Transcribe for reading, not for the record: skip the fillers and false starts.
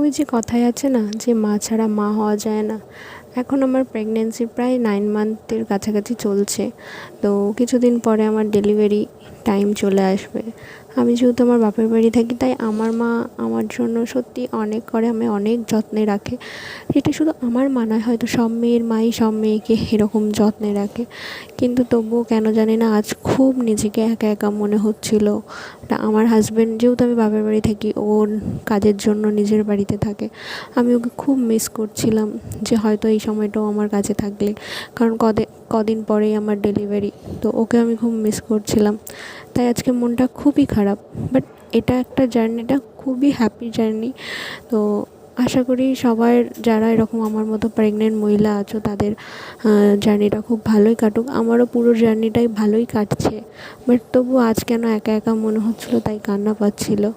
ওই যে কথায় আছে না যে মা ছাড়া মা হওয়া যায় না। এখন আমার প্রেগনেন্সি প্রায় 9 মান্থের কাছাকাছি চলছে। তো কিছুদিন পরে আমার ডেলিভারি টাইম চলে আসবে। আমি যেহেতু আমার বাপের বাড়ি থাকি, তাই আমার মা আমার জন্য সত্যি অনেক করে, আমি অনেক যত্নে রাখে। এটা শুধু আমার মা নয়, হয়তো সব মেয়ের মাই সব মেয়েকে এরকম যত্নে রাখে। কিন্তু তবুও কেন জানি না আজ খুব নিজেকে একা একা মনে হচ্ছিলো। আমার হাজব্যান্ড, যেহেতু আমি বাপের বাড়ি থাকি, ওর কাজের জন্য নিজের বাড়িতে থাকে। আমি ওকে খুব মিস করছিলাম, যে হয়তো এই সময়টাও আমার কাছে থাকলে, কারণ কদিন পরেই আমার ডেলিভারি। তো ওকে আমি খুব মিস করছিলাম। তাই আজকে মনটা খুবই খারাপ। বাট এটা একটা জার্নিটা খুবই হ্যাপি জার্নি। তো আশা করি সবার, যারা এরকম আমার মতো প্রেগনেন্ট মহিলা আছো, তাদের জার্নিটা খুব ভালোই কাটুক। আমারও পুরো জার্নিটাই ভালোই কাটছে। বাট তবু আজ কেন একা একা মনে হচ্ছিলো, তাই কান্না পাচ্ছিলো।